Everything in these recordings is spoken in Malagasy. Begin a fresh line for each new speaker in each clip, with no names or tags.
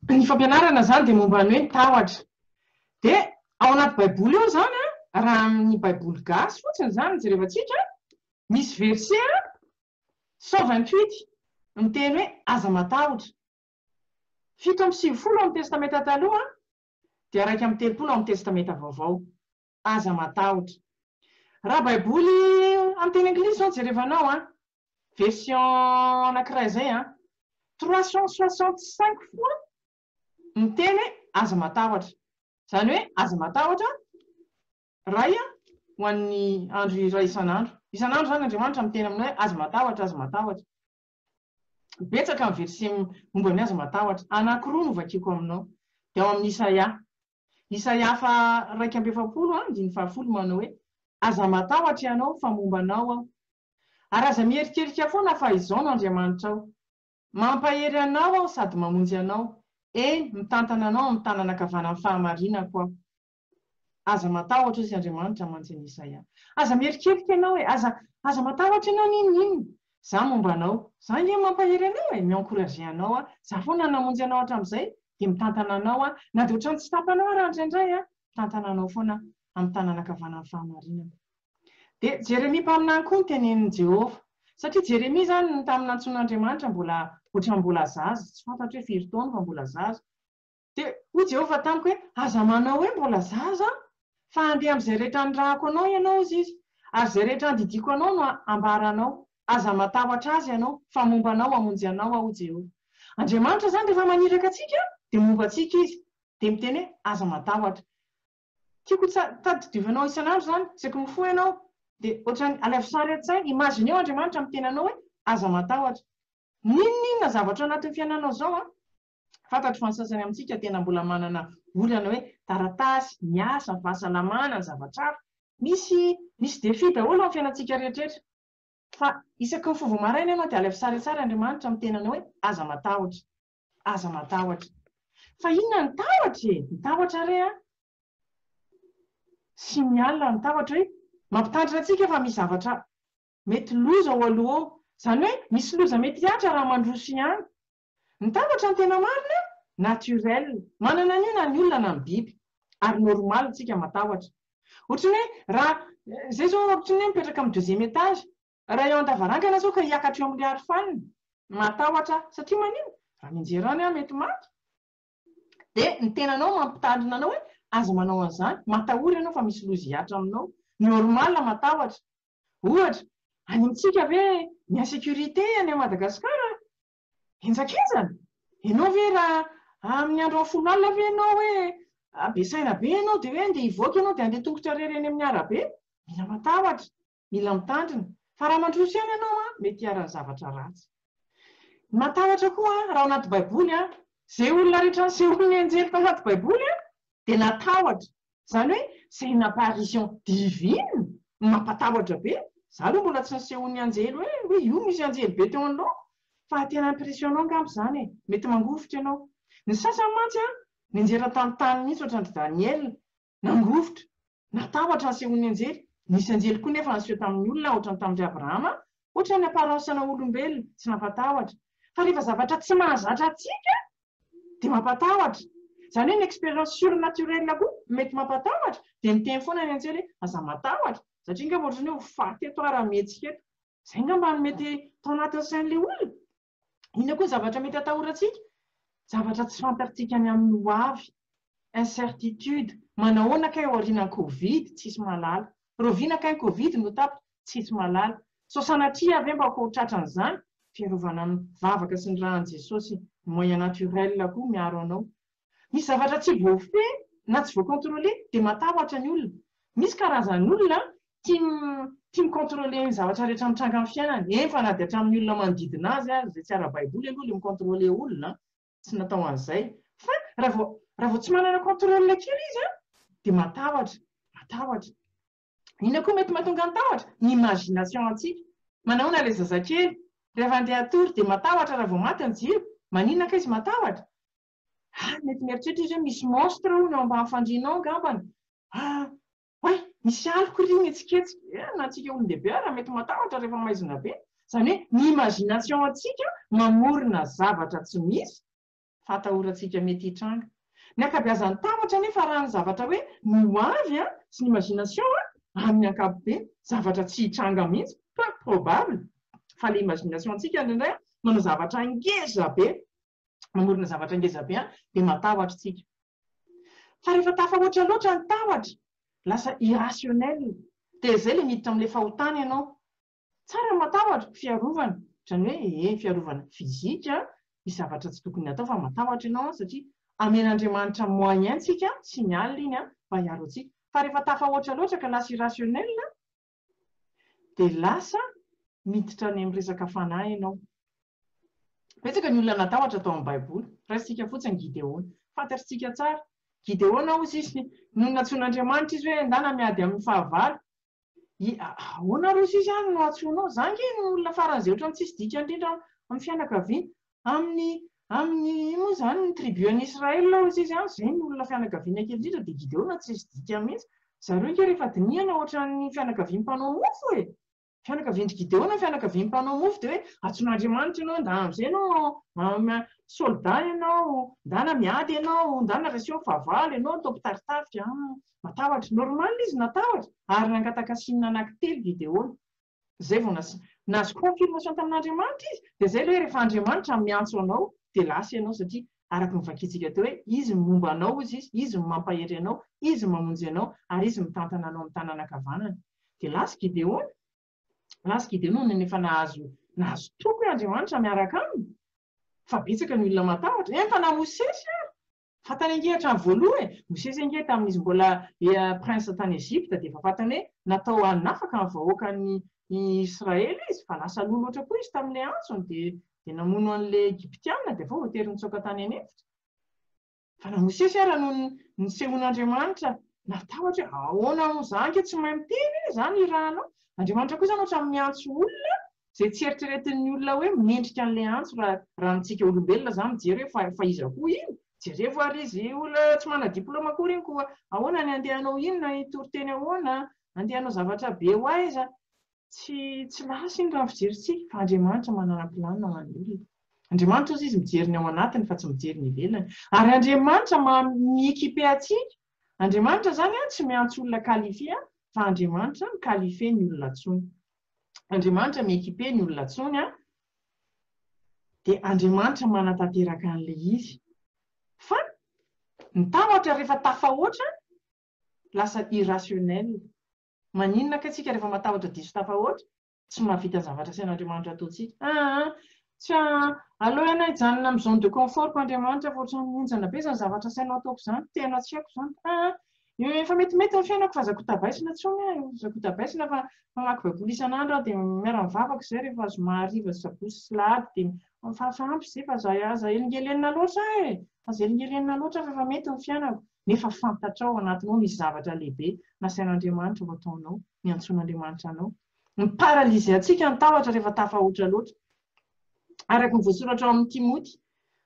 Ny fampianarana zany dia momba ny hoe tahotra. Dia ao anaty baiboly eo zany raha amin'ny baiboly gasy fotsiny zany jerevantsika, misy verset 128 miteny hoe aza matahotra. 7:30 amin'ny testamenta taloha dia 1:30 amin'ny testamenta vaovao. Aza matahotra. Raha baiboly amin'ny teny anglisy zao jerevanao version anankiray zay 365 fois miteny hoe aza matahotra. Zany hoe aza matahotra ray ho an'ny andro iray isan'andro. Isan'andro zany Andriamanitra miteny aminao hoe aza matahotra, aza matahotra. Betsaka amin'ny verset momba ny aza matahotra. Anankiroa no vakiako aminao. Dia ao amin'ny Isaia 2:7 manao hoe aza matahotra ianao fa momba anao aho. Ary aza mierikerika foana fa izao no Andriamanitra ao. Mampahery anao aho sady mamonjy anao. Mitantana anao amin'ny tanana ankavanan'ny fahamarinako aho. Aza matahotra izy Andriamanitra mantsy ny Isaia. Aza mierikerika ianao hoe aza matahotra ianao ninonino. Za momba anao. Za nge mampahery anao miencourager anao za foana namonjy anao hatramin'izay dia mitantana anao na dia ohatrany tsy tapanao raha indraindray mitantana anao foana amin'ny tanana ankavanan'ny fahamarinako. Dia Jeremia mpaminany koa ny tenenin'i Jehova. Satria Jeremia zany tamin'ny antsoin'Andriamanitra mbola zaza, tsy fantatra hoe firy taona fa mbola zaza. Dia hoy Jehova tamiko hoe aza manao hoe mbola zaza fa andeha amin'izay rehetra nirahako anao ianao izy. Ary izay rehetra andidiko anao no ambaranao. Aza matahotra azy ianao fa momba anao amonjy anao aho Jehova. Andriamanitra zany rehefa maniraka antsika dia momba antsika izy. Dia miteny hoe aza matahotra. Tiako tadidivanao isan'andro zany, isaky mifoha ianao dia ohatrany alefy sary an-tsaina, imagine eo Andriamanitra miteny anao hoe aza matahotra. Ninona zavatra anatin'ny fiainanao zao fantatro fa ny sasany amintsika tena mbola manana olana hoe taratasy, miasa, fahasalamana, zavatra hafa. Misy défi daholo amin'ny fiainantsika rehetrarehetra. Fa isaky ny fovo maraina ianao dia alefy sary tsara Andriamanitra miteny anao hoe aza matahotra. Aza matahotra. Fa inona ny tahotra Ny tahotra re sy mialina ny tahotra hoe mampitandrina antsika fa misy zavatra mety loza ao aloha ao. Zany hoe misy loza mety hiatra raha mandroso ihany. Ny tahotra ny tena marina naturel. Manana an'io ny olona na ny biby. Ary normal tsika matahotra. Ohatrany hoe raha izay zao ohatrany hoe mipetraka amin'ny deuxième étage. Raha eo an-davarangana zao ka hiakatra eo amin'ny arofanina. Matahotra satria manino? Raha mianjera any mety maty. Dia ny tenanao mampitandrina anao hoe aza manao an'izany. Matahory ianao fa misy loza hiatra aminao. Normal matahotra. Ohatra, any amintsika ve ny insécurité any Madagasikara enjakezana. Ianao ve raha amin'ny andro amin'ny folo alina ve ianao hoe abesaina be ianao dia hoe andeha hivoaka ianao dia andeha tongotra irery eny amin'ny arabe. Mila matahotra, mila mitandrina. Fa raha mandroso ihany ianao mety hiara zavatra ratsy. Matahotra koa raha ao anaty baiboly izay olona rehetra nisehoan'ny anjely tao anaty baiboly dia natahotra. Zany hoe c'est une apparition divine mampatahotra be. Za aloha mbola tsy nisehoan'ny anjely hoe io misy anjely be teo anoloana. Fa tena impressionant angamba zany mety mangofotra ianao. Ny sasany mantsy nianjera tamin'ny tany mihitsy ohatran'ny Daniel nangofotra. Natahotra nisehoan'ny anjely. Nisy anjely koa nefa niseho tamin'ny olona ohatran'ny tamin'ny Abrahama, ohatran'ny aparansana olombelona tsy nampatahotra. Fa rehefa zavatra tsy mahazatra antsika dia mampatahotra. Zany hoe ny expérience surnaturelle koa mety mampatahotra dia miteny foana ny anjely hoe aza matahotra. Satria nga ohatrany hoe ho faty eto raha mihetsika eto. Izay nga mba mety tao anatin'ny sain'ilay olona. Inona koa zavatra mety atahorantsika? Zavatra tsy fantatritsika any amin'ny ho avy. Incertitude. Manahoana kay ao aorian'ny Covid tsisy malala. Roviana kay Covid no tapitra tsisy malala. So sanatria ave mba ho tratran'izany fiarovana amin'ny vavaka sy ny rahan'i Jesosy moyen naturel koa miaro anao. Misy zavatra tsy voafehy na tsy voakontrôle dia matahotra ny olona. Misy karazany olona tia mikontrôle ny zavatra rehetra mitranga amin'ny fiainany. Fa na dia hatramin'ny olona manodidina azy izay tsy ara-baiboly aloha ilay mikontrôle olona. Tsy natao an'izay. Fa raha vao tsy manana contrôle kely izy dia matahotra. Matahotra. Inona koa mety mahatonga ny tahotra? Ny imagination antsika. Manahoana ilay zazakely rehefa andeha hatory dia matahotra raha vao maty ny jiro. Maninona ka izy matahotra? Mety mieritreritra izy hoe misy monstre eo ambany fandrianao angambany. Misy aliko ry mihetsiketsika. Na antsika olon-dehibe raha mety matahotra rehefa maizina be. Izany hoe ny imagination antsika mamorona zavatra tsy misy fatahorantsika mety hitranga. Ny ankabeazan'ny tahotra nefa raha ny zavatra hoe no avy sy ny imagination amin'ny ankapobeny zavatra tsy hitranga mihitsy probable fa le imaginationtsika indray manao zavatra ngeza be mamorona zavatra ngeza be dia matahotra tsika. Fa rehefa tafahoatra loatra ny tahotra lasa irrationnel dia zay le miditra amin'ilay fahotana ianao. Tsara matahotra fiarovana ohatrany hoe fiarovana fizika misy zavatra tsy tokony atao fa matahotra ianao satria amen'Andriamanitra moyentsika signal iny mba hiaro antsika. Fa rehefa tafahoatra loatra ka lasa irrationnel dia lasa miditra any amin'ny resaka fanahy ianao. Betsaka ny olona natahotra tao amin'ny Baiboly, raisitsika fotsiny Gideona. Fantatritsika tsara. Gideona hozy izy no natsoin'Andriamanitra izy hoe endana miady amin'ny fahavalo. Ahoana rozy izy no atsoinao? Zangy no olona faran'izay ohatran'ny tsisy dika indrindra amin'ny fianakaviana. Amin'ny moa zany ny tribu an'i Israel hozy izy izay ny olona fianakaviana kely indrindra dia Gideona tsisy dika mihitsy. Zareo ke rehefa dinihana ohatran'ny fianakaviana mpanao mofo e. Fianakavian'i Gideona fianakaviana mpanao mofo dia hoe atsoin'Andriamanitra ianao ndana amin'izay ianao soldat ianao, ndana miady ianao, ndana resio fahavalo ianao atao mpitaritarika. Matahotra normal izy natahotra ary nangatakasinina anankitelo Gideona. Zay vao nazo confirmation tamin'Andriamanitra izy dia zay ilay rehefa Andriamanitra miantso anao dia lasa ianao satria araka nivakitsika teo hoe izy momba anao izy mampahery anao, izy mamonjy anao ary izy mitantana anao amin'ny tanàna ankavanana. Dia lasa Gideona nefa nahazo toko Andriamanitra miaraka aminy. Fa betsaka ny olona matahotra fa na Mosesy fantany angehitra ny voaloha Mosesy angehitra tamin'izy mbola prince tany Egypte dia efa fantany hoe natao hanafaka ny vahoakan'ny Israely izy fa lasa lolo loatra koa izy tamin'ilay antsony dia namono an'ilay Egyptiana dia vao voatery nitsoaka tany anefitra. Fa na Mosesy raha no nisehon'Andriamanitra natahotra ahoana no zangy tsy mahay miteny izany irahanao. Andriamanitra kosa ohatran'ny miantso olona izay tsy eritreretin'ny olona hoe mendrika an'ilay antso raha nitsika olombelona izany mijery hoe fa iza koa iny. Jerevo ary izy olona tsy mana diplôma akory iny koa ahoana ny andehanao inona itory-teny ahoana andehanao zavatra be ho aiza. Tsy lasa iny raha fijerintsika fa Andriamanitra manana planina ho an'ny olona. Andriamanitra ozy izy mijery ny ao anatiny fa tsy mijery ny ivelany. Ary Andriamanitra miekipe atsika. Andriamanitra zany tsy miantso olona qualifié fa Andriamanitra miqualifié ny olona tsony. Andriamanitra miekipe ny olona tsony dia Andriamanitra manatanteraka an'ilay izy. Fa ny tahotra rehefa tafahoatra lasa irrationnel. Maninona ka tsika rehefa matahotra diso tafahoatra tsy mahavita zavatra sain'Andriamanitra ataontsika. Aleo ianao hijanona amin'ny zone de confort Andriamanitra fa ohatran'ny mihinjana be izany zavatra sainao ataoko izany tena tsy haiko izany. Efa metimety amin'ny fiainako fa aza kotabaisina tsony aza kotabaisina fa mamaky baiboly isan'andro dia miara-mivavaka izay rehefa zoma hariva sabosy sy lahady dia mifampy izay fa aza elingelenina loatra aza elingelenina loatra fa efa mety amin'ny fiainako. Nefa fantatrao anatinao misy zavatra lehibe nasain'Andriamanitra ho ataonao, niantsoan'Andriamanitra anao. Miparalysé antsika ny tahotra rehefa tafahoatra loatra. Araka ny voasoratra ao amin'ny Timoty,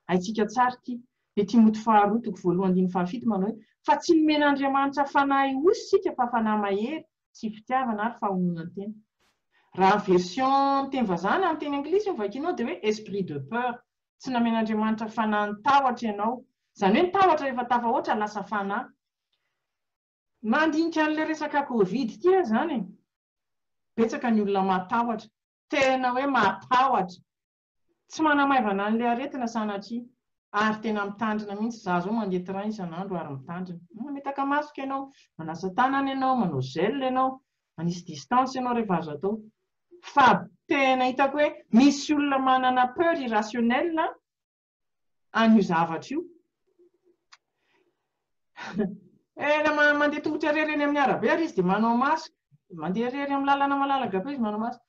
haitsika tsara ity. Ilay Timoty 2:1-7 manao hoe fa tsy nomen'Andriamanitra fanahy osy sika fa fanahy mahery sy fitiavana ary fahamonina-tena. Raha ny version teny vazana amin'ny teny anglisy vakianao dia hoe esprit de peur. Tsy namen'Andriamanitra fanahy ny tahotra ianao. Izany hoe ny tahotra rehefa tafahoatra lasa fanahy. Mandinika an'ilay resaka Covid ity izany. Betsaka ny olona matahotra. Tena hoe matahotra. Tsy manamaivana an'ilay aretina sanatria. Ary tena mitandrina mihitsy za zao mandeha train isan'andro ary mitandrina. Mametaka masoka ianao, manasa tanana ianao, manao gel ianao, manisy distance ianao rehefa azo atao. Fa tena hitako hoe misy olona manana peur irrationnel an'io zavatra io. Mandeha tongotra irery eny amin'ny arabe ary izy dia manao masaka. Mandeha irery amin'ny lalana malalaka be izy manao masaka.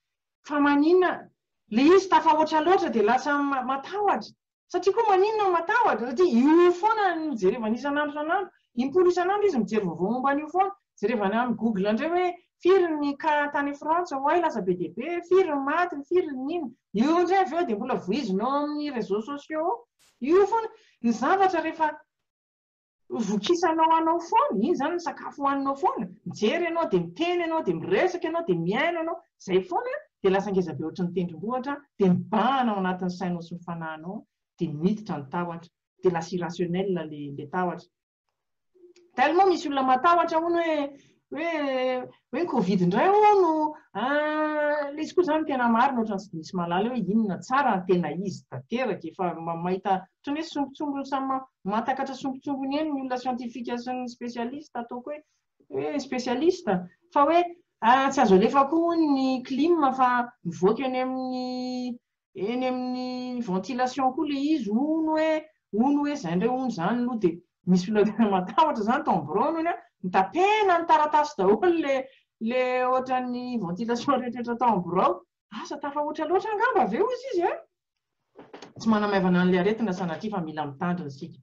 Fa maninona? Ilay izy tafahoatra loatra dia lasa matahotra. Satria koa maninona matahotra? Satria io foana no jerevana isan'andro isan'andro. Impolo isan'andro izy mijery vaovao momba an'io foana. Jerevana amin'ny Google indray hoe firy ny cas tany Frantsa hoay lasa be dia be, firy ny maty, firy ny inona. Io indray avy eo dia mbola voizinao amin'ny réseaux sociaux. Io foana ny zavatra rehefa vokisanao anao foana, iny zany ny sakafo hohaninao foana. Mijery ianao dia miteny ianao dia miresaka ianao dia miaina ianao. Izay foana dia lasa ngeza be ohatran'ny tendrombohitra dia mibahana ao anatin'ny sainao sy ny fanahinao dia miditra ny tahotra. dia lasa irrationnel le tahotra. Tellement misy olona matahotra hono hoe ny Covid indray hono le izy koa zany tena marina ohatrany tsy misy malala hoe inona tsara ny tena izy tanteraka efa mahita ohatrany hoe sombontsongony samy mahatakatra sombontsongony eny ny olona siantifika sy ny spesialista ataoko hoe spesialista fa hoe tsy azo alefa koa ny clim fa mivoaka eny amin'ny ventilation koa le izy hono hoe zay indray hono zany no dia misy olona tena matahotra zany tao ambirao ny mitapena ny taratasy daholo le ohatran'ny ventilation rehetrarehetra tao ambirao asa tafahoatra loatra angamba aveo izy tsy manamaivana an'le aretina sanatria fa mila mitandrina isika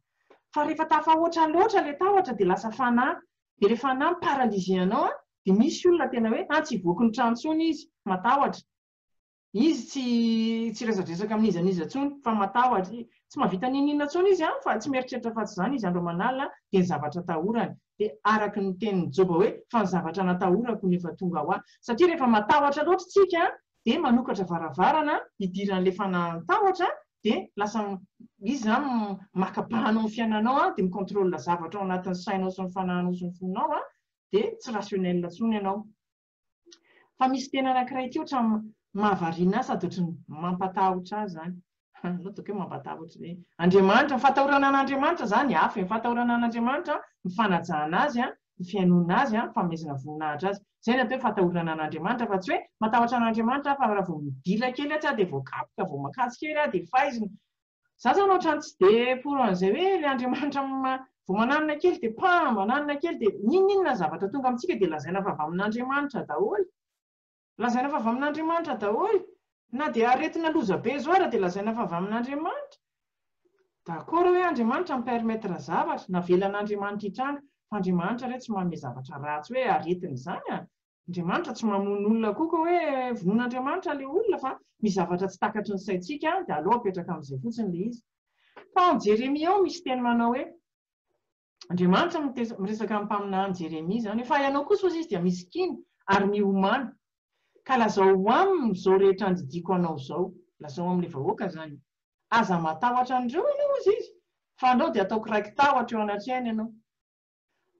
fa rehefa tafahoatra loatra le tahotra dia lasa fanahy dia le fanahy paralysé anao dia misy olona tena hoe tsy voky ny trantsony izy matahotra izy tsy resadresaka amin'izaniza tsony fa matahotra tsy mahavita ninina tsony izy fa tsy mieritreritra fa tsy zany izy andro manala dia ny zavatra tahorany dia araky ny tenin'ny Joba hoe fa ny zavatra natahorako nefa tonga ho ahy satria rehefa matahotra loatra tsika dia manokatra varavarana idiran'le fanahy tahotra dia lasa izy zany makapahanao ny fiainanao dia micontrôle zavatra ao anatin'ny sainao sy ny fanahinao sy ny fonao dia tsy rationnel tsony ianao fa misy tena anankiray ty ohatra mahavariana sady ohatrany mampatahotra azy zany loatako hoe mampatahotra hoe Andriamanitra fatahorana an'Andriamanitra zany hafa ny fatahorana an'Andriamanitra mifanajana azy ny fiainona azy famezana voninahitra azy zay natao hoe fatahorana an'Andriamanitra fa tsy hoe matahotra an'Andriamanitra fa raha vao midila kely atsy dia vao kapoka vao makatsy kely dia faizina za zany ohatrany tsy dia pour an'izay hoe le Andriamanitra vao mananina kely dia mananina kely dia ninona zavatra tonga amintsika dia lazaina fa avy amin'Andriamanitra daholo lazaina fa avy amin'Andriamanitra daholo na dia aretina loza be zao ara dia lazaina fa avy amin'Andriamanitra d'accord hoe Andriamanitra mipermettre zavatra navelan'Andriamanitra hitranga fa Andriamanitra re tsy manome zavatra ratsy hoe aretina izany Andriamanitra tsy mamono olona koa hoe vonon'Andriamanitra le olona fa misy zavatra tsy takatry ny saintsika dia aleo apetraka amin'izay fotsiny le izy fa amin'ny Jeremia ao misy teny manao hoe Andriamanitra miresaka amin'ny mpaminany Jeremia zany fa ianao kosa ozy izy dia miskiny ary miomana ka lazao aminy izao rehetra andidiko anao izao lazao amin'ilay vahoaka zany aza matahotra andreo ianao izy fa andao dia ataoko raiky tahotra eo anatrehany ianao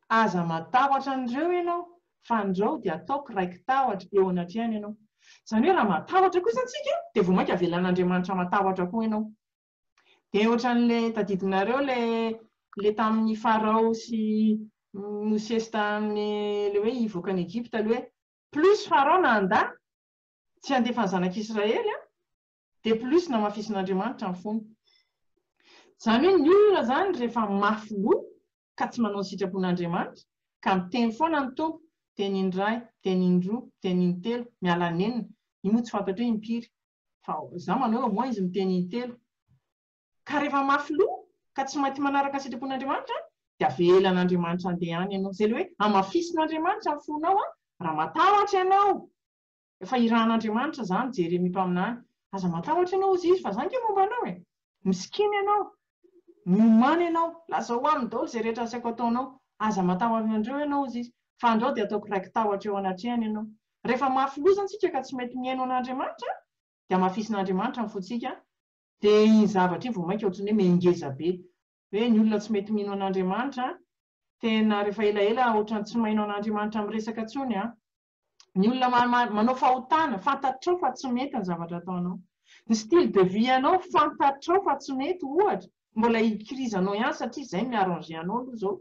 aza matahotra andreo ianao fa andreo dia ataoko raiky tahotra eo anatrehany ianao zany hoe raha matahotra kosa antsika dia vao mainka avelan'Andriamanitra matahotra koa ianao dia ohatran'le tadidinareo le tamin'ny Farao sy Mosesy tamin'ny le hoe hivoaka any Egypte le hoe plus Farao nanda tsy handefa ny zanak'Israely dia plus namafisin'Andriamanitra ny fony zany hoe ny olona zany rehefa mafy loha ka tsy manao ny sitrapon'Andriamanitra ka miteny foana ny tompo teny indray teny indroa teny intelo miala nenina io moa tsy fantatra hoe impiry fa za manao hoe moa izy miteny intelo ka rehefa mafy loha ka tsy mainty manaraka ny sitrapon'Andriamanitra dia avelan'Andriamanitra andeha any ianao zay le hoe amafisin'Andriamanitra ny fonao raha matahotra ianao efa iran'Andriamanitra zany Jeremia mpaminany aza matahotra ianao izy fa zany ke momba anao miskiny ianao miomana ianao lazao aminy daholo zay rehetra asaiko ataonao aza matahotra andreo ianao izy fa andreo dia ataoko raiky tahotra eo anatrehany ianao rehefa mafy loza antsika ka tsy mety miaino an'Andriamanitra dia amafisin'Andriamanitra ny fontsika dia iny zavatra iny vao mainka ohatrany hoe mengeza be hoe ny olona tsy mety mino an'Andriamanitra tena rehefa elaela ohatrany tsy maino an'Andriamanitra miresaka tsony ny olona manao fahotana fantatrao fa tsy mety ny zavatra ataonao ny style de vie anao fantatrao fa tsy mety ohatra mbola hikirizanao ihany satria izay miarranger anao aloha zao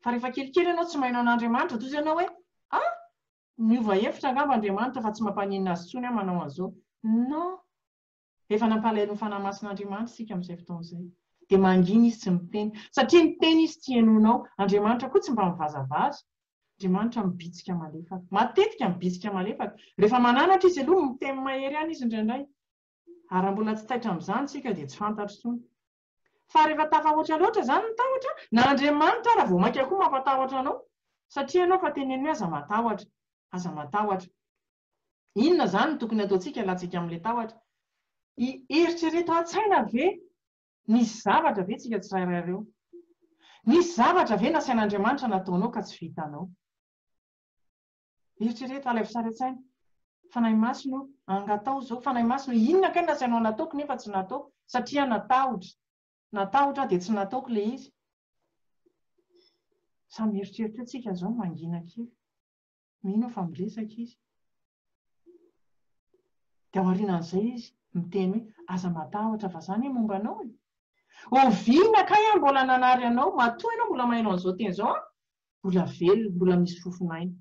fa rehefa kelikely ianao tsy maino an'Andriamanitra toy ianao hoe miova hevitra angamba Andriamanitra fa tsy mampanina azy tsony manao an'izao non efa nampalahelo ny fanahy masin'Andriamanitra isika amin'izay fotoan'izay dia mangina izy tsy miteny satria miteny izy tsy henonao Andriamanitra koa tsy mba mivazavaza Andriamanitra mibitsika malefaka matetika mibitsika malefaka rehefa mananatra izy aloha miteny mahery ihany izy indraindray ary mbola tsy taitra amin'izany sika dia tsy fantatra tsony fa rehefa tafahoatra loatra zany ny tahotra na Andriamanitra raha vao mainka koa mampatahotra anao satria ianao fa teneny hoe aza matahotra inona zany no tokony ataontsika latsika amin'ilay tahotra eritrereto an-tsaina ve nisy zavatra ve tsika tsirairareo nisy zavatra ve nasain'Andriamanitra nataonao ka tsy vitanao eritrereto alaivo sary an-tsaina fanahy masino angatao zao fanahy masino inona kay nasainao nataoko nefa tsy nataoko satria natahotra natahotra dia tsy nataoko le izy. Samy eritreritra atsika zao mangina kely. Mino fa miresaka izy. Dia ao aorianan'izay izy miteny hoe aza matahotra fa izany momba anao. Oviana kay mbola nanary anao, matoa ianao mbola mahaino an'izao teny izao, mbola velona, mbola misy fofinaina.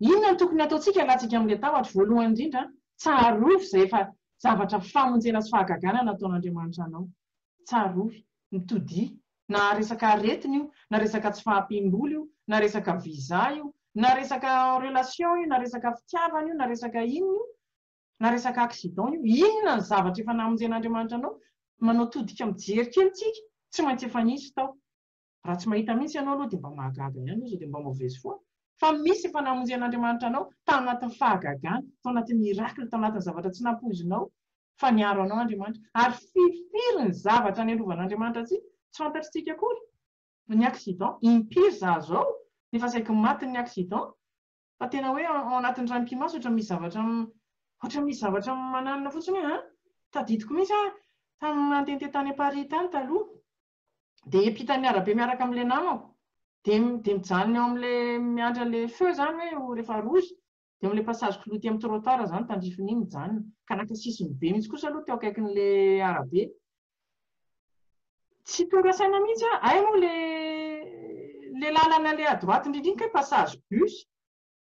Inona no tokony ataontsika alatsika amin'ilay tahotra voalohany indrindra, tsarovy izay efa zavatra famonjena sy fahagagana nataon'Andriamanitra anao. Tsarovy, mitodia, na resaka aretina io, na resaka tsy fahampiam-bola io, na resaka visa io, na resaka relation io, na resaka fitiavana io, na resaka inona io, na resaka accident io. Inona ny zavatra efa namonjen'Andriamanitra anao? Manao todika mijery kely tsika, tsy maintsy efa nisy tao. Raha tsy mahita mihitsy ianao aloha dia mba mahagaga ihany izy dia mba mauvaises foi. Fa misy efa namonjen'Andriamanitra anao tao anatin'ny fahagagana, tao anatin'ny miracle, tao anatin'ny zavatra tsy nampoizinao, fa niaro anao Andriamanitra. Ary firy ny zavatra niarovan'Andriamanitra antsika tsy fantatritsika akory. Ny accident, impiry izaho zao, nefa saika maty ny accident, fa tena hoe ao anatin'ny ranom-pimaso ohatran'ny misy zavatra mananina fotsiny hoe tadidiko mihitsy tamin'ny mantenty tany Paris tany taloha. Dia hiampita ny arabe miaraka amin'ilay namako. Dia mijanona eo amin'ilay miandry an'ilay feu izany hoe rehefa rozy. Dia amin'ilay passage cloutier amin'ny trottoir izany tandrifiny iny mijanona. Ka naka sisiny be mihitsy kosa aloha teo akaikin'ilay arabe. Tsy tonga saina mihitsy ay moa le lalana ilay à droite indrindra hoe passage bus.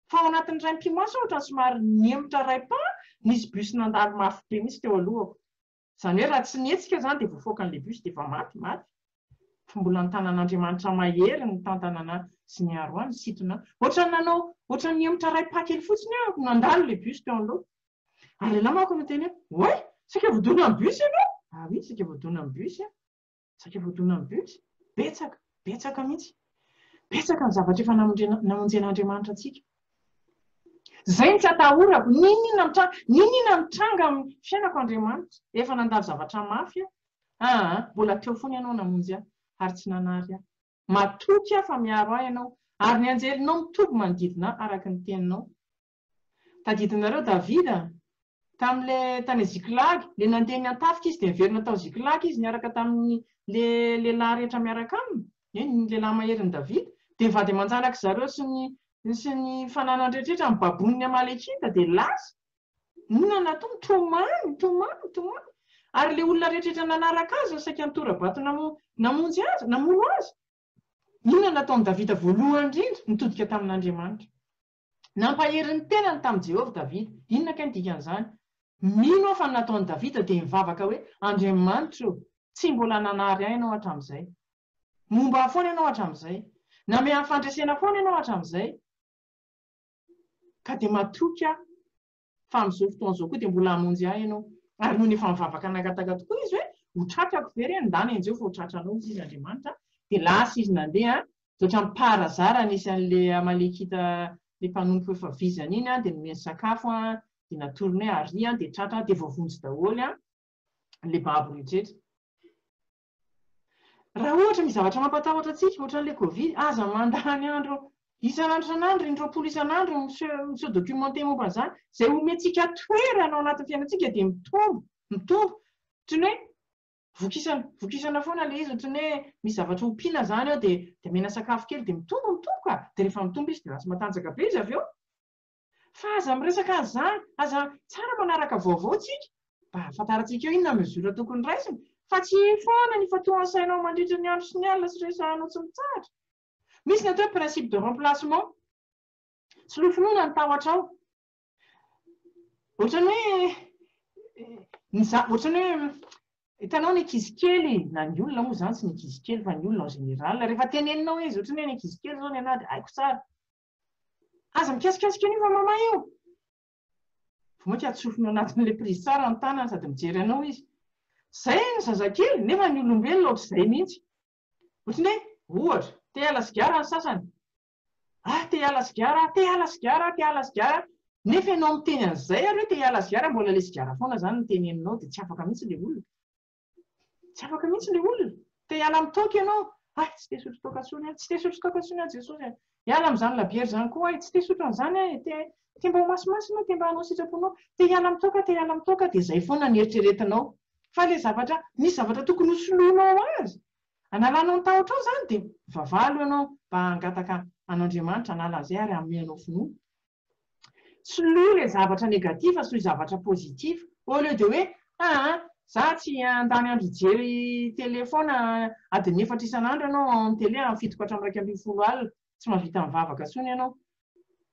Fa ao anatin'ny raim-pimaso ohatrany somary niemotra ray-pa, nisy bus nandalo mafy be mihitsy teo alohako. Izany hoe raha tsy nietsika izany dia voafoakan'ilay bus dia efa maty. Fa mbola ny tanan'Andriamanitra mahery ny tantanana sy niaro any, sitona. Ohatrany niemotra ray-pa kely fotsiny nandalo ilay bus teo aloha. Ary lehilahy manko no teny hoe oe, sika voadona amin'ny bus ianao. Ah oui, sika voadona amin'ny bus. Saka voadona amin'ny bus. Betsaka mihitsy. Betsaka ny zavatra efa namonjen'Andriamanitra antsika. Zay ny tsy atahorako, ninona mitranga amin'ny fiainako Andriamanitra, efa nandalo zavatra mafy mbola teo foana ianao namonjy ahy, ary tsy nanary ahy. Matoky aho fa miaro ahy ianao, ary ny anjelinao mitoby manodidina araka ny teninao. Tadidinareo Davida, tany Ziklag, le nandeha niantafika izy dia niverina tao Ziklag izy niaraka tamin'ny lehilahy rehetra miaraka aminy, ny lehilahy maherin'i Davida, dia mivady aman-janaka zareo sy ny fananany rehetrarehetra amin'ny babon'ny Amalekita dia lasa. Inona nataony? Tomany. Ary ilay olona rehetrarehetra nanaraka azy saika nitora-bato namono azy. Inona nataon'i Davida voalohany indrindra? Nitodika tamin'Andriamanitra. Nampaherin'ny tenany tamin'i Jehovah Davida. Inona kay ny dikan'izany? Mino aho fa nataon'i Davida dia mivavaka hoe Andriamanitra tsy mbola nanary ahy ianao hatramin'izay. Momba ahy foana ianao hatramin'izay. Name amin'ny fandresena foana ianao hatramin'izay. Ka dia matoky aho fa amin'izao fotoan'izao koa dia mbola hamonjy ahy ianao. Ary noho ny efa mivavaka nakataka tokoa izy hoe hotratrako very ndany anjeo fa hotratranao izy Andriamanitra. Dia lasa izy nandeha ohatran'ny parazara nisy an'ilay Amalekita le mpanompo efa vizana iny dia nomeny sakafo dia natorony hoe ary dia tratra dia voavonjy daholo le babo rehetrarehetra. Raha ohatra misy zavatra mampatahotra antsika ohatran'ilay Covid, aza mandany andro isan'andro indroapolo isan'andro miseho documenté momba an'izany, izay omentsika toerana ao anatin'ny fiainantsika dia mitombo. Ohatrany hoe vokisana foana ilay izy, ohatrany hoe misy zavatra ompiana izany ao dia mena sakafo kely dia mitombo ka. Dia rehefa mitombo izy dia lasa matanjaka be izy avy eo. Fa aza miresaka an'izany, aza tsara manaraka vaovao tsika, mba ahafantarantsika eo inona mesura tokony raisina. Fa tsy foana ny fatoan'ny sainao mandritra ny andro sy ny alina sy resahanao tsy mitsahatra. Misy ny atao hoe principe de remplacement. Tsy lofinoana ny tahotra ao. Ohatrany hoe hitanao ny ankizy kely, na ny olona moa izany tsy ny ankizy kely fa ny olona en général, rehefa teneninao izy ohatrany hoe ny ankizy kely izao ny anahy dia haiko tsara. Aza mikasikasika an'io fa mama io. Fa moa ka atsofina anatin'ilay prise tsara ny tanany sady mijery anao izy. Izay ny zazakely, nefa ny olombelona ohatr'izay mihitsy. Ohatrany hoe ohatra, te hiala sigara ny sasany. Te hiala sigara. Nefa ianao miteny an'izay ary hoe te hiala sigara, mbola ilay sigara foana izany no teneninao dia tsy afaka mihitsy ilay olona. Tsy afaka mihitsy ilay olona. Te hiala amin'ny toaka ianao. Tsy te hisotro toaka intsony aho Jesosy. Hiala amin'izany labiera izany koa tsy te hisotro an'izany te mba ho masimasina, te mba hanao sitraponao. Te hiala amin'ny toaka dia izay foana ny eritreretinao. fa le zavatra misy zavatra tokony hosoloanao azy analanao ny tahotra ao zany dia vavalo ianao mba hangataka an'Andriamanitra anala an'izay ary amenao finoana. Soloa le zavatra negativa sy zavatra pozitiva au lieu de hoe za tsy andany andro hijery telefona adiny 4 isan'andro ianao amin'ny télé fitoko hatramin'ny 2.10 alina tsy mahavita mivavaka intsony ianao.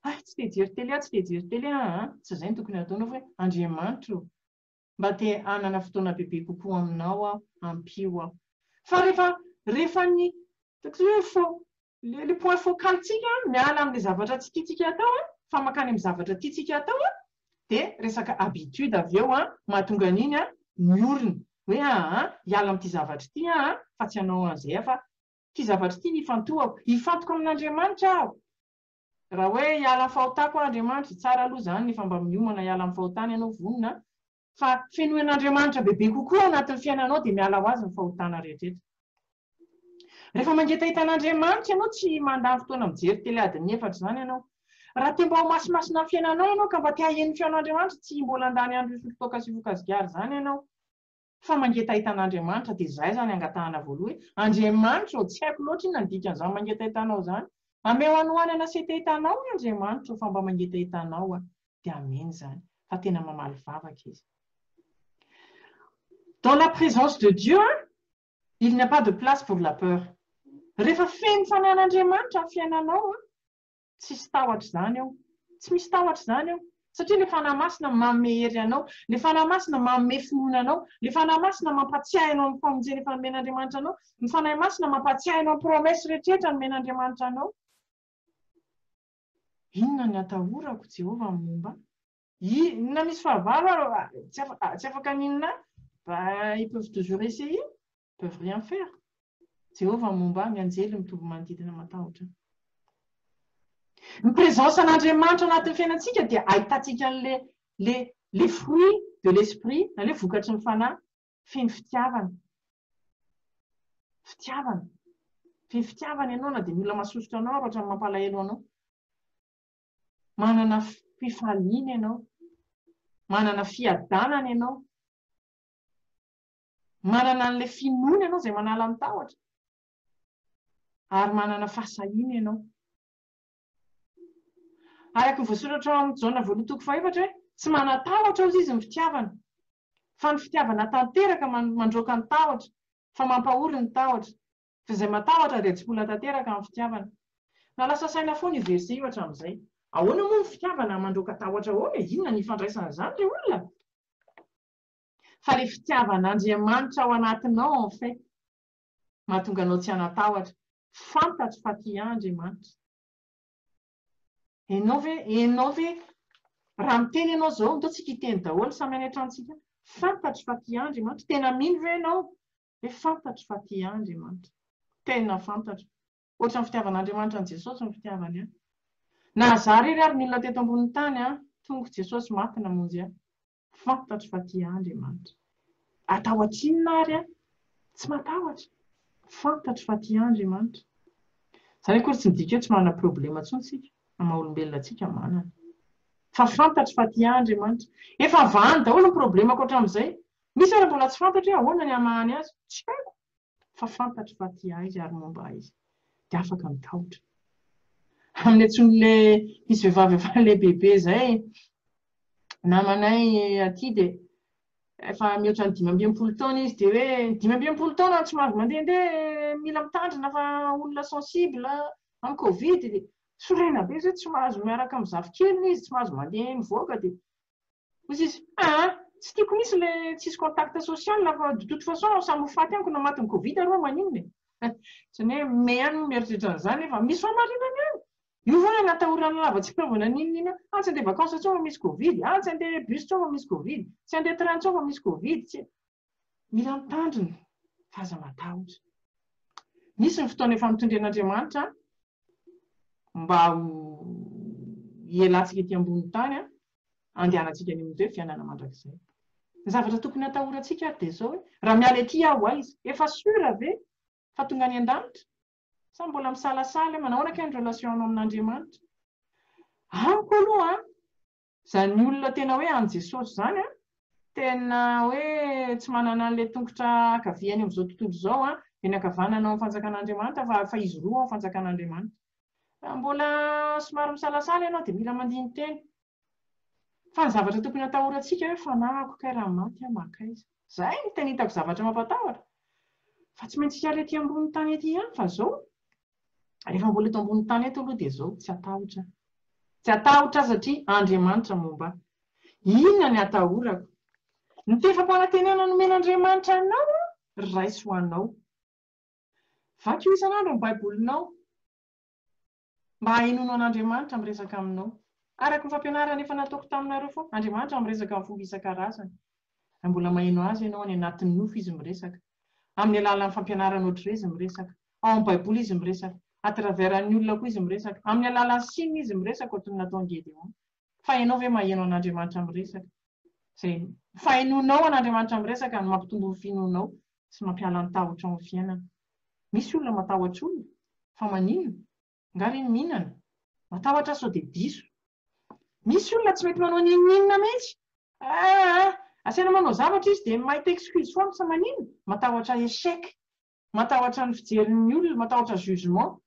Tsy te hijery télé tsy te hijery télé tsy izay ny tokony ataonao fa hoe Andriamanitra mba te hanana fotoana bebe kokoa aminao ampio aho. Fa rehefa ny le point focaltsika miala amin'le zavatra tsy tiatsika atao fa makany amin'ny zavatra tiatsika atao dia resaka habitude avy eo mahatonga an'iny miorina hoe hiala amin'ity zavatra ity fa tsy hanao an'izay fa ity zavatra ity hifantoko amin'Andriamanitra aho. Raha hoe hiala amin'ny fahotako Andriamanitra tsara aloha zany nefa mba miomana hiala amin'ny fahotana ianao vonona fa fenoen'Andriamanitra bebe kokoa anatin'ny fiainanao dia miala ho azy ny fahotana rehetrarehetra. Rehefa mangeta an'Andriamanitra ianao tsy mandany fotoana mijery télé adiny 4 zany ianao. Raha te mba ho masimasina amin'ny fiainanao ianao ka mba te haheno feon'Andriamanitra tsy mbola andany andro isotoka sy vokasikary zany ianao fa mangeta an'Andriamanitra dia izay zany angatahana voaloha hoe Andriamanitra tsy haiko loatra inona ny dikan'izany mangeta anao zany. Ameo anohany anase te hitanao Andriamanitra fa mba mangeta hitanao dia ameny zany fa tena mamaly vavaka izy. Dans la présence de Dieu, il n'y a pas de place pour la peur. Rehefa feno fanahin'Andriamanitra amin'ny fiainanao tsy misy tahotra zany eo. Tsy misy tahotra zany eo. Satria le fanahy masina manome hery anao, le fanahy masina manome finoana anao, le fanahy masina mampatsiahy anao amin'ny famonjena efa nomen'Andriamanitra anao, ny fanahy masina mampatsiahy anao amin'ny promesy rehetrarehetra nomen'Andriamanitra anao. Inona ny atahorako Jehovah amin'ny momba? Na misy fahavalo tsy afaka ninona ils peuvent toujours essayer, ils peuvent rien faire. Jehovah amin'ny momba mianjely mitovy manodidina matahotra. Ny présence an'Andriamanitra anatin'ny fiainantsika dia ahitantsika les fruits de l'esprit, na le vokatry ny fanahy, feno fitiavana. Fitiavana. Feno fitiavana ianao na dia ny olona masosotra anao ary ohatran'ny mampalahelo anao. Manana fifaliana ianao. Manana fiadanana ianao. Manana an'ilay finoana ianao izay manala ny tahotra. Ary manana fahasahiana ianao. Araka ny voasoratra amin'ny Jaona 1:4 tsy manatahotra hozy izy ny fitiavana. Fa ny fitiavana tanteraka mandroaka ny tahotra, fa mampahory ny tahotra. Fa izay matahotra dia tsy mbola tanteraka amin'ny fitiavana. Na lasa saina foana io verset io hatramin'izay. Ahoana moa ny fitiavana mandroaka tahotra ahoana? Inona ny ifandraisana izany ilay olona? Fa ilay fitiavan'Andriamanitra ao anatinao en fait mahatonga anao tsy hanatahotra. Fantatro fa tia Andriamanitra. Enao ve raha miteny ianao izao ntaontsika hiteny daholo samy any an-trantsika. Fantatro fa tia Andriamanitra. Tena mino ve ianao? Hoe fantatro fa tia Andriamanitra. Tena fantatro. Ohatra ny fitiavan'Andriamanitra an' Jesosy ny fitiavany. Na zary ary ny olona teto ambonin'ny tany tonga Jesosy maty namonjy fantatro fa tia Andriamanitra. Atahotra inona ary tsy matahotra. Fantatro fa tia Andriamanitra. Izany akory tsy midika hoe tsy manana problema intsony isika. Amin'ny olombelona antsika manana. Fa fantatro fa tia Andriamanitra. Efa vahany daholo ny problema hatramin'izay. Misy ary mbola tsy fantatro hoe ahoana ny hamahany azy. Tsy haiko. Fa fantatro fa tia izy ary momba izy. Dia afaka mitahotra. Amin'ny antson'ilay misy vehivavy efa lehibe izay namanay aty dia efa mihoatra ny 5 taona izy dia hoe 5 taona tsy mahazo mandehandeha mila mitandrina fa olona sensible amin'ny Covid dia sorena be izay tsy mahazo miaraka amin'ny zafikeliny izy tsy mahazo mandeha mivoaka dia hozy izy tsy tiako misy ilay tsisy contact social fa de toute façon samy faty anko na matin'ny Covid arô maninona izany hoe mehany mieritreritra an'izany efa misy famarinany any. Io foana natahorana lavatsika vao naninona tsy handeha vakansa intsony fa misy Covid, tsy handeha bus intsony fa misy Covid, tsy handeha train intsony fa misy Covid. Mila mitandrina fa aza matahotra. Misy ny fotoana efa mitondry an'Andriamanitra mba hialantsika ety ambonin'ny tany andehanantsika ny amin'izay fiainana mandrakizay. Ny zavatra tokony atahorantsika ary dia izao hoe raha miala ety aho izy efa sura ve fa tonga any an-danitra? Sa mbola misalasala manahoana ka ny relation anao amin'Andriamanitra? Amiko aloha izany olona tena hoe an' Jesosy izany tena hoe tsy manana n'ilay tongotra akaviany amin'izao tontolo izao a eny ankavanana ao fanjakan'Andriamanitra fa izy roa ao fanjakan'Andriamanitra. Mbola somary misalasala ianao dia mila mandiny teny. Fa ny zavatra tokony atahorantsika hoe fanahiko kay raha maty aho makaiza. Izay no tena hitako zavatra mampatahotra. Fa tsy maintsy hiala ety ambony tany ety ihany fa izao rehefa mbola eto ambony tany eto aloha dia izao tsy atahotra. Tsy atahotra satria Andriamanitra momba ahy. Inona ny atahorako? Ny tefam-panantenana nomen'Andriamanitra anao raisy ho anao. Vaky io isan'andro ny baibolinao mba hainono an'Andriamanitra miresaka aminao. Araka ny fampianarana efa nataoko taminareo foana, Andriamanitra miresaka amin'ny fomba isan-karazany. Mbola maheno azy ianao any anatin'ny nofo izy miresaka. Amin'ny alalan'ny fampianarana ohatr'ireo izy miresaka. Ao amin'ny baiboly izy miresaka. Atraveran'ny olona koa izy miresaka. Amin'ny alalan'ny sinina izy miresaka ohatry ny nataon'i Gédéon. Fa ianao ve maheno an'Andriamanitra miresaka? Izay fahainoanao an'Andriamanitra miresaka no mampitombo ny finoanao sy mampiala ny tahotra ao amin'ny fiainana. Misy olona matahotra olona fa maninona? Ngary mihinana? Matahotra sao dia diso. Misy olona tsy mety manao ninina mihitsy. Asaina manao zavatra izy dia mahita excuse foana sa maninona? Matahotra échec, matahotra ny fijerin'ny olona, matahotra jugement.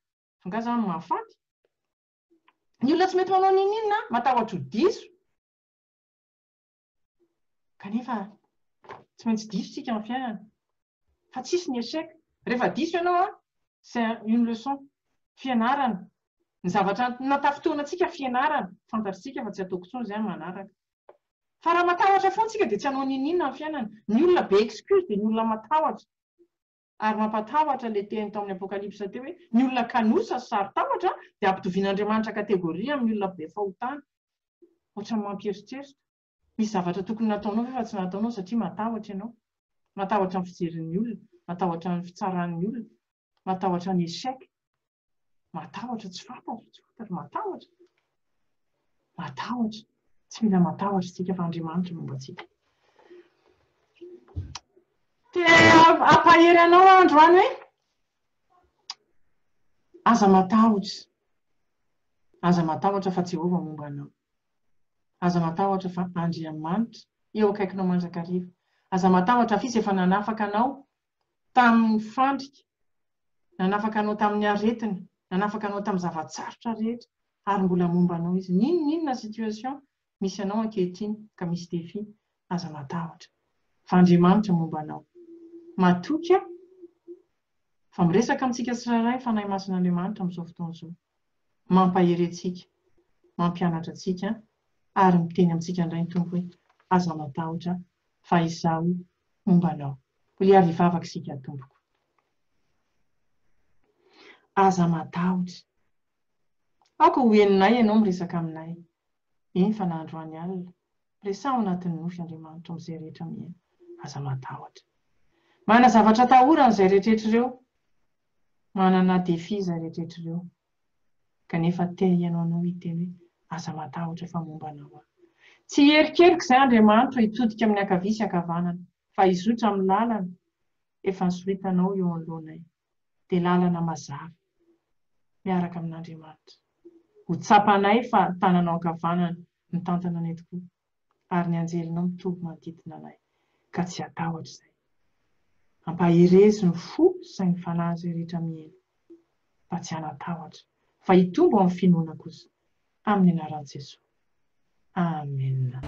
Nga izany mahafaty. Ny olona tsy mety manao ninina, matahotra ho diso. Kanefa tsy maintsy diso isika amin'ny fiainana. Fa tsisy ny échec. Rehefa diso ianao c'est une leçon. Fianarana. Ny zavatra natafotoanantsika fianarana. Fantatritsika fa tsy ataoko intsony izay manaraka. Fa raha matahotra foana tsika dia tsy hanao ninina amin'ny fiainana. Ny olona be excuse dia ny olona matahotra. Ary mampatahotra ilay teny tao amin'ny apokalipsa teo hoe ny olona kanosa sy sarotahotra dia ampitovian'Andriamanitra kategoria amin'ny olona be fahotana. Ohatran'ny mampieritreritra. Misy zavatra tokony nataonao fa tsy nataonao satria matahotra ianao. Matahotra ny fijerin'ny olona, matahotra ny fitsaran'ny olona, matahotra ny échec. Matahotra tsy fantatra, matahotra. Matahotra. Tsy mila matahotra isika fa Andriamanitra momba antsika. Ampahery anao androany hoe aza matahotra. Aza matahotra fa Jehovah momba anao. Aza matahotra fa Andriamanitra eo akaikinao mandrakariva. Aza matahotra fa izy efa nanafaka anao tamin'ny fandrika, nanafaka anao tamin'ny aretina, nanafaka anao tamin'ny zavatsarotra rehetra ary mbola momba anao izy. Ninona situation misy anao ankehitriny ka misy défi, aza matahotra fa Andriamanitra momba anao. Matoky aho fa miresaka amintsika tsirairay fanahy mason'Andriamanitra amin'izao fotoana izao. Mampahery antsika, mampianatra antsika ary miteny amintsika indray ny tompo hoe aza matahotra fa izaho momba anao. Ho vavaka isika tompoko. Aza matahotra. Aoka ho heninay ianao miresaka aminay. Eny fa n'androany alina. Resao anatin'ny nofy Andriamanitra amin'izay rehetra miaina. Aza matahotra. Manana zavatra atahorana izay rehetrarehetra ireo. Manana défi izay rehetrarehetra ireo. Kanefa te ianao hiteny hoe aza matahotra fa momba anao. Tsy herikerika izay Andriamanitra hitodika amin'ny ankavia sy ankavanana fa hizotra amin'ny lalana efa nisoritanao eo anoloanay. Dia lalana mazava miaraka amin'Andriamanitra. Ho tsapanay fa tananao ankavanana mitantana anay tokoa ary ny anjelinao mitoby manodidina anay ka tsy hatahotra izay. Ampaherezy ny fo sy ny fanahy izay rehetra miaina fa tsy hanatahotra fa hitombo amin'ny finoana kosa amin'ny anaran'i Jesosy. Amen.